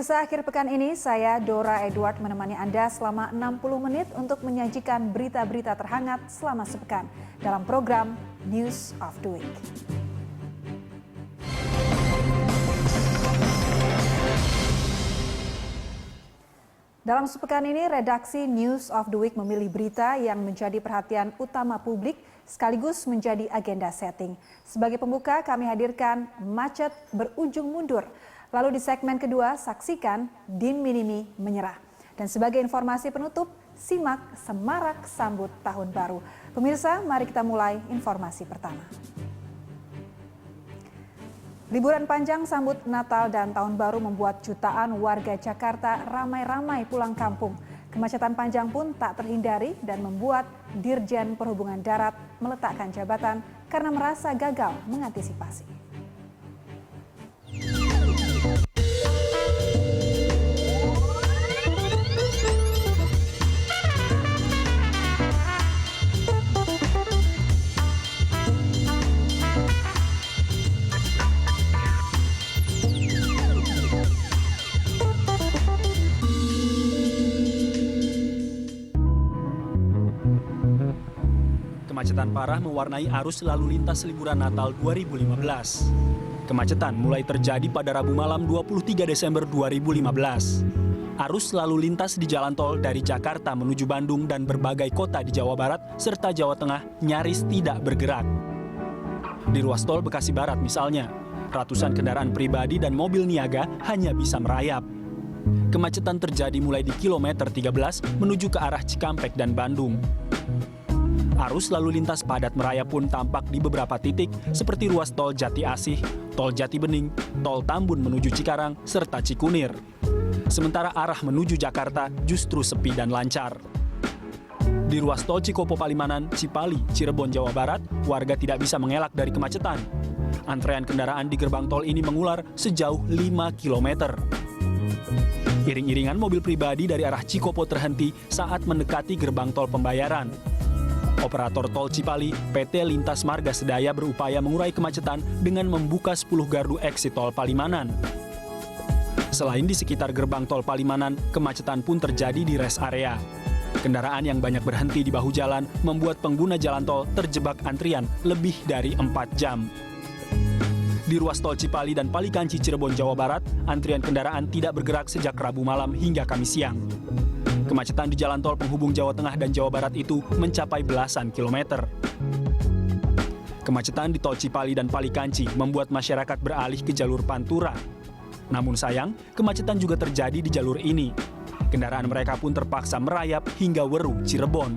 Pemirsa, akhir pekan ini saya Dora Edward menemani Anda selama 60 menit untuk menyajikan berita-berita terhangat selama sepekan dalam program News of the Week. Dalam sepekan ini, redaksi News of the Week memilih berita yang menjadi perhatian utama publik sekaligus menjadi agenda setting. Sebagai pembuka, kami hadirkan macet berujung mundur. Lalu di segmen kedua, saksikan Din Minimi menyerah. Dan sebagai informasi penutup, simak semarak sambut tahun baru. Pemirsa, mari kita mulai informasi pertama. Liburan panjang sambut Natal dan Tahun Baru membuat jutaan warga Jakarta ramai-ramai pulang kampung. Kemacetan panjang pun tak terhindari dan membuat Dirjen Perhubungan Darat meletakkan jabatan karena merasa gagal mengantisipasi. Kemacetan parah mewarnai arus lalu lintas liburan Natal 2015. Kemacetan mulai terjadi pada Rabu malam 23 Desember 2015. Arus lalu lintas di jalan tol dari Jakarta menuju Bandung dan berbagai kota di Jawa Barat serta Jawa Tengah nyaris tidak bergerak. Di ruas tol Bekasi Barat misalnya, ratusan kendaraan pribadi dan mobil niaga hanya bisa merayap. Kemacetan terjadi mulai di kilometer 13 menuju ke arah Cikampek dan Bandung. Arus lalu lintas padat merayap pun tampak di beberapa titik seperti ruas tol Jati Asih, tol Jati Bening, tol Tambun menuju Cikarang, serta Cikunir. Sementara arah menuju Jakarta justru sepi dan lancar. Di ruas tol Cikopo Palimanan, Cipali, Cirebon, Jawa Barat, warga tidak bisa mengelak dari kemacetan. Antrean kendaraan di gerbang tol ini mengular sejauh 5 km. Iring-iringan mobil pribadi dari arah Cikopo terhenti saat mendekati gerbang tol pembayaran. Operator tol Cipali, PT Lintas Marga Sedaya berupaya mengurai kemacetan dengan membuka 10 gardu eksit tol Palimanan. Selain di sekitar gerbang tol Palimanan, kemacetan pun terjadi di rest area. Kendaraan yang banyak berhenti di bahu jalan membuat pengguna jalan tol terjebak antrian lebih dari 4 jam. Di ruas tol Cipali dan Palikanci Cirebon, Jawa Barat, antrian kendaraan tidak bergerak sejak Rabu malam hingga Kamis siang. Kemacetan di jalan tol penghubung Jawa Tengah dan Jawa Barat itu mencapai belasan kilometer. Kemacetan di tol Cipali dan Palikanci membuat masyarakat beralih ke jalur Pantura. Namun sayang, kemacetan juga terjadi di jalur ini. Kendaraan mereka pun terpaksa merayap hingga Weru, Cirebon.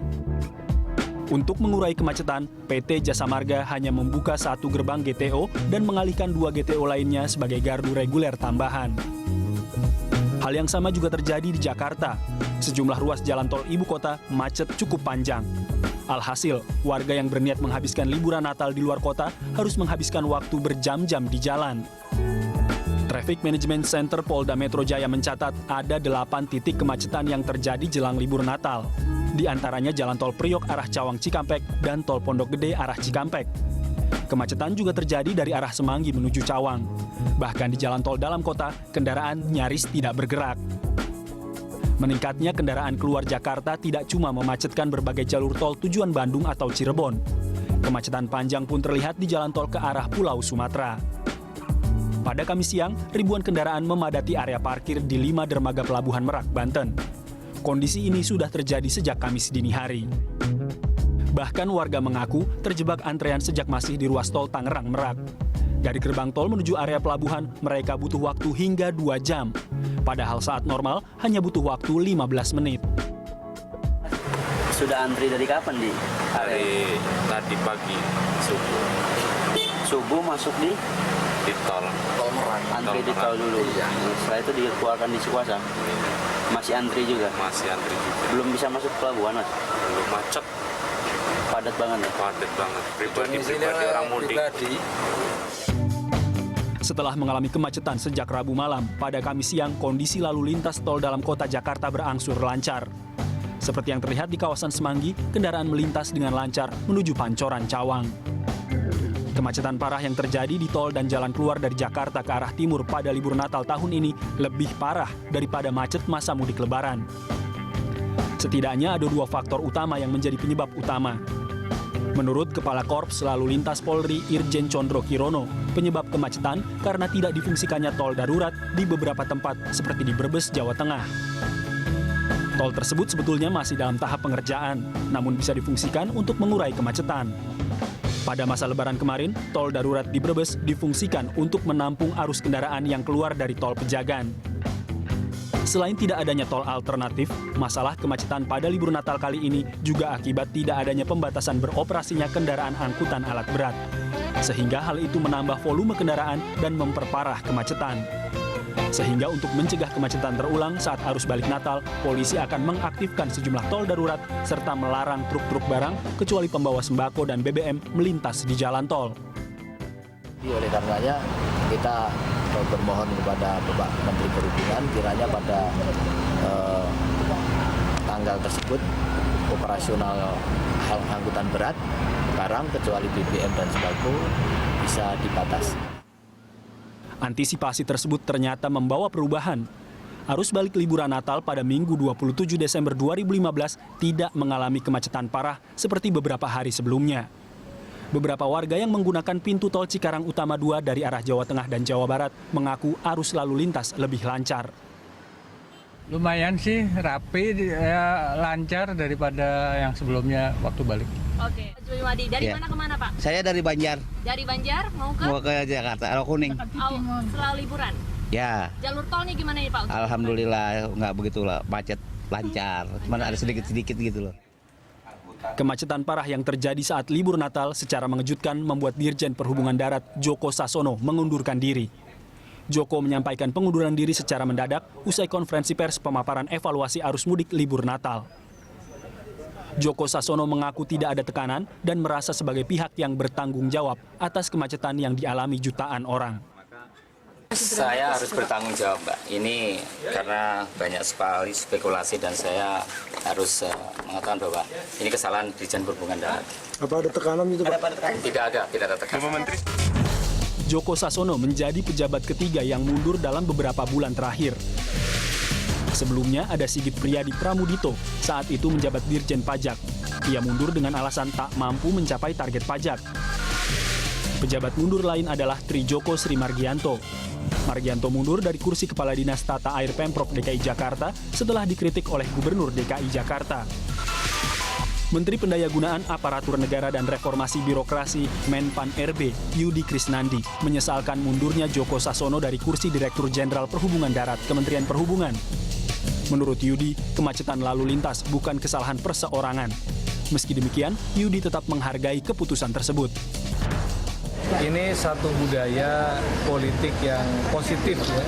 Untuk mengurai kemacetan, PT Jasa Marga hanya membuka 1 gerbang GTO dan mengalihkan 2 GTO lainnya sebagai gardu reguler tambahan. Hal yang sama juga terjadi di Jakarta. Sejumlah ruas jalan tol ibu kota macet cukup panjang. Alhasil, warga yang berniat menghabiskan liburan Natal di luar kota harus menghabiskan waktu berjam-jam di jalan. Traffic Management Center Polda Metro Jaya mencatat ada 8 titik kemacetan yang terjadi jelang libur Natal. Di antaranya jalan tol Priok arah Cawang Cikampek dan tol Pondok Gede arah Cikampek. Kemacetan juga terjadi dari arah Semanggi menuju Cawang. Bahkan di jalan tol dalam kota, kendaraan nyaris tidak bergerak. Meningkatnya kendaraan keluar Jakarta tidak cuma memacetkan berbagai jalur tol tujuan Bandung atau Cirebon. Kemacetan panjang pun terlihat di jalan tol ke arah Pulau Sumatera. Pada Kamis siang, ribuan kendaraan memadati area parkir di 5 dermaga Pelabuhan Merak, Banten. Kondisi ini sudah terjadi sejak Kamis dini hari. Bahkan warga mengaku terjebak antrean sejak masih di ruas tol Tangerang Merak. Dari gerbang tol menuju area pelabuhan, mereka butuh waktu hingga 2 jam. Padahal saat normal hanya butuh waktu 15 menit. Sudah antri dari kapan, Di? Dari tadi pagi, subuh. Subuh masuk di Tol Merak. Antri di tol dulu. Iya. Setelah itu dikeluarkan di Sukuasa. Masih antri juga? Masih antri juga. Belum bisa masuk pelabuhan, Mas? Belum macet. Padat banget ya? Padat banget. Pribadi orang mudik. Setelah mengalami kemacetan sejak Rabu malam, pada Kamis siang kondisi lalu lintas tol dalam kota Jakarta berangsur lancar. Seperti yang terlihat di kawasan Semanggi, kendaraan melintas dengan lancar menuju Pancoran Cawang. Kemacetan parah yang terjadi di tol dan jalan keluar dari Jakarta ke arah timur pada libur Natal tahun ini lebih parah daripada macet masa mudik Lebaran. Setidaknya ada 2 faktor utama yang menjadi penyebab utama. Menurut Kepala Korps Lalu Lintas Polri Irjen Condro Kirono, penyebab kemacetan karena tidak difungsikannya tol darurat di beberapa tempat seperti di Brebes, Jawa Tengah. Tol tersebut sebetulnya masih dalam tahap pengerjaan, namun bisa difungsikan untuk mengurai kemacetan. Pada masa Lebaran kemarin, tol darurat di Brebes difungsikan untuk menampung arus kendaraan yang keluar dari tol Pejagan. Selain tidak adanya tol alternatif, masalah kemacetan pada libur Natal kali ini juga akibat tidak adanya pembatasan beroperasinya kendaraan angkutan alat berat. Sehingga hal itu menambah volume kendaraan dan memperparah kemacetan. Sehingga untuk mencegah kemacetan terulang saat arus balik Natal, polisi akan mengaktifkan sejumlah tol darurat serta melarang truk-truk barang kecuali pembawa sembako dan BBM melintas di jalan tol. Oleh karenanya kita bermohon kepada Bapak Menteri Perhubungan kiranya pada tanggal tersebut operasional angkutan berat barang kecuali BBM dan sembako bisa dibatasi. Antisipasi tersebut ternyata membawa perubahan. Arus balik liburan Natal pada Minggu 27 Desember 2015 tidak mengalami kemacetan parah seperti beberapa hari sebelumnya. Beberapa warga yang menggunakan pintu tol Cikarang Utama 2 dari arah Jawa Tengah dan Jawa Barat mengaku arus lalu lintas lebih lancar. Lumayan sih, rapi, ya, lancar daripada yang sebelumnya waktu balik. Oke, Jumadi, dari mana ke mana Pak? Saya dari Banjar. Dari Banjar mau ke Jakarta, Arah Kuning. Setelah liburan? Ya. Jalur tol nih gimana nih Pak? Alhamdulillah nggak begitu lah, macet, lancar. Cuman ada sedikit-sedikit gitu loh. Kemacetan parah yang terjadi saat libur Natal secara mengejutkan membuat Dirjen Perhubungan Darat Joko Sasono mengundurkan diri. Joko menyampaikan pengunduran diri secara mendadak usai konferensi pers pemaparan evaluasi arus mudik libur Natal. Joko Sasono mengaku tidak ada tekanan dan merasa sebagai pihak yang bertanggung jawab atas kemacetan yang dialami jutaan orang. Saya harus bertanggung jawab, Mbak. Ini karena banyak sekali spekulasi dan saya harus mengatakan bahwa ini kesalahan Dirjen Perhubungan Darat. Apa ada tekanan itu, Pak? Tidak ada tekanan. Joko Sasono menjadi pejabat ketiga yang mundur dalam beberapa bulan terakhir. Sebelumnya ada Sigit Priyadi Pramudito, saat itu menjabat Dirjen Pajak. Ia mundur dengan alasan tak mampu mencapai target pajak. Pejabat mundur lain adalah Trijoko Sri Margianto. Margianto mundur dari kursi Kepala Dinas Tata Air Pemprov DKI Jakarta setelah dikritik oleh Gubernur DKI Jakarta. Menteri Pendayagunaan Aparatur Negara dan Reformasi Birokrasi Menpan RB Yudi Krisnandi menyesalkan mundurnya Joko Sasono dari kursi Direktur Jenderal Perhubungan Darat Kementerian Perhubungan. Menurut Yudi, kemacetan lalu lintas bukan kesalahan perseorangan. Meski demikian, Yudi tetap menghargai keputusan tersebut. Ini satu budaya politik yang positif ya,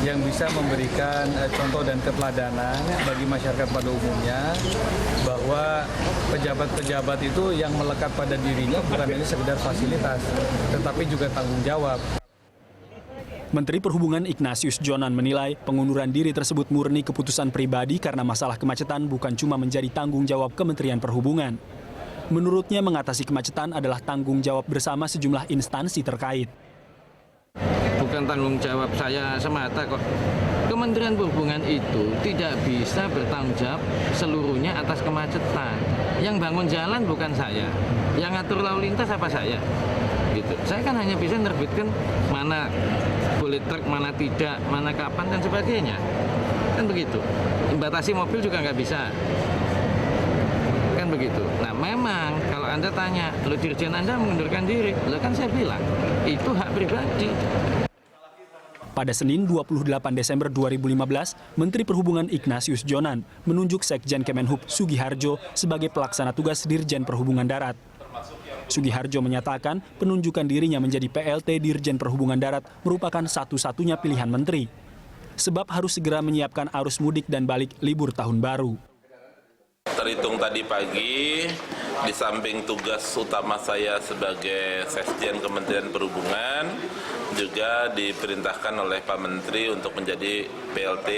yang bisa memberikan contoh dan keteladanan bagi masyarakat pada umumnya bahwa pejabat-pejabat itu yang melekat pada dirinya bukan hanya sekedar fasilitas, tetapi juga tanggung jawab. Menteri Perhubungan Ignatius Jonan menilai pengunduran diri tersebut murni keputusan pribadi karena masalah kemacetan bukan cuma menjadi tanggung jawab Kementerian Perhubungan. Menurutnya mengatasi kemacetan adalah tanggung jawab bersama sejumlah instansi terkait. Bukan tanggung jawab saya semata kok. Kementerian Perhubungan itu tidak bisa bertanggung jawab seluruhnya atas kemacetan. Yang bangun jalan bukan saya. Yang ngatur lalu lintas apa saya? Gitu. Saya kan hanya bisa menerbitkan mana boleh truk, mana tidak, mana kapan dan sebagainya. Kan begitu. Membatasi mobil juga nggak bisa. Kan begitu. Nah memang kalau Anda tanya, lo Dirjen Anda mengundurkan diri, lo kan saya bilang, itu hak pribadi. Pada Senin 28 Desember 2015, Menteri Perhubungan Ignatius Jonan menunjuk Sekjen Kemenhub Sugiharjo sebagai pelaksana tugas Dirjen Perhubungan Darat. Sugiharjo menyatakan penunjukan dirinya menjadi PLT Dirjen Perhubungan Darat merupakan satu-satunya pilihan menteri. Sebab harus segera menyiapkan arus mudik dan balik libur tahun baru. Terhitung tadi pagi, di samping tugas utama saya sebagai Sekjen Kementerian Perhubungan, juga diperintahkan oleh Pak Menteri untuk menjadi PLT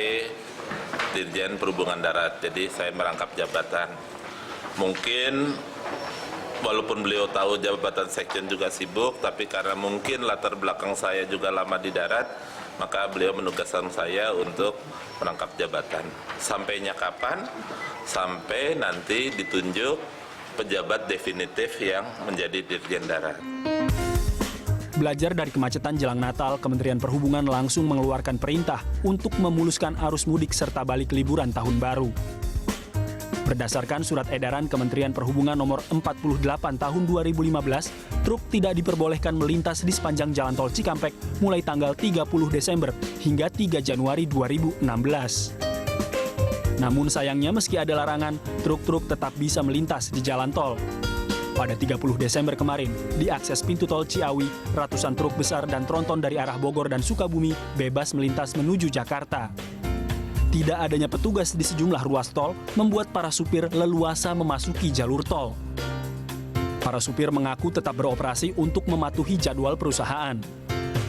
Dirjen Perhubungan Darat. Jadi saya merangkap jabatan. Mungkin walaupun beliau tahu jabatan sekjen juga sibuk, tapi karena mungkin latar belakang saya juga lama di darat, maka beliau menugaskan saya untuk merangkap jabatan. Sampainya kapan? Sampai nanti ditunjuk pejabat definitif yang menjadi Dirjen Darat. Belajar dari kemacetan jelang Natal, Kementerian Perhubungan langsung mengeluarkan perintah untuk memuluskan arus mudik serta balik liburan tahun baru. Berdasarkan surat edaran Kementerian Perhubungan nomor 48 tahun 2015, truk tidak diperbolehkan melintas di sepanjang Jalan Tol Cikampek mulai tanggal 30 Desember hingga 3 Januari 2016. Namun sayangnya meski ada larangan, truk-truk tetap bisa melintas di jalan tol. Pada 30 Desember kemarin, di akses pintu tol Ciawi, ratusan truk besar dan tronton dari arah Bogor dan Sukabumi bebas melintas menuju Jakarta. Tidak adanya petugas di sejumlah ruas tol membuat para supir leluasa memasuki jalur tol. Para supir mengaku tetap beroperasi untuk mematuhi jadwal perusahaan.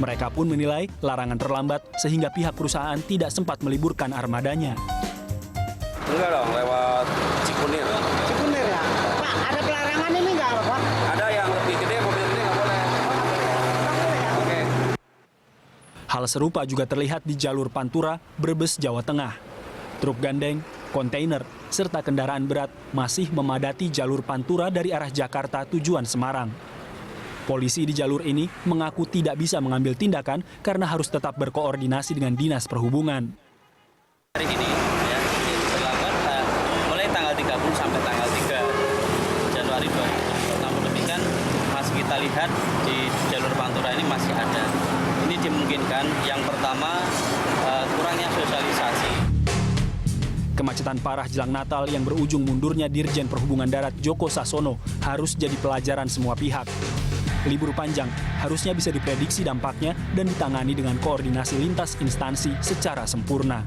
Mereka pun menilai larangan terlambat sehingga pihak perusahaan tidak sempat meliburkan armadanya. Enggak dong, lewat Cikunir. Cikunir ya? Pak, ada pelarangan ini nggak, Pak? Ada yang lebih gede, mobil gede nggak boleh. Oke. Hal serupa juga terlihat di jalur Pantura, Brebes, Jawa Tengah. Truk gandeng, kontainer, serta kendaraan berat masih memadati jalur Pantura dari arah Jakarta tujuan Semarang. Polisi di jalur ini mengaku tidak bisa mengambil tindakan karena harus tetap berkoordinasi dengan Dinas Perhubungan. Hari ini ya, diberlakukan mulai tanggal 30 sampai tanggal 3 Januari 2020. Namun demikian masih kita lihat di jalur Pantura ini masih ada. Ini dimungkinkan yang pertama kurangnya sosialisasi. Kemacetan parah jelang Natal yang berujung mundurnya Dirjen Perhubungan Darat Joko Sasono harus jadi pelajaran semua pihak. Libur panjang harusnya bisa diprediksi dampaknya dan ditangani dengan koordinasi lintas instansi secara sempurna.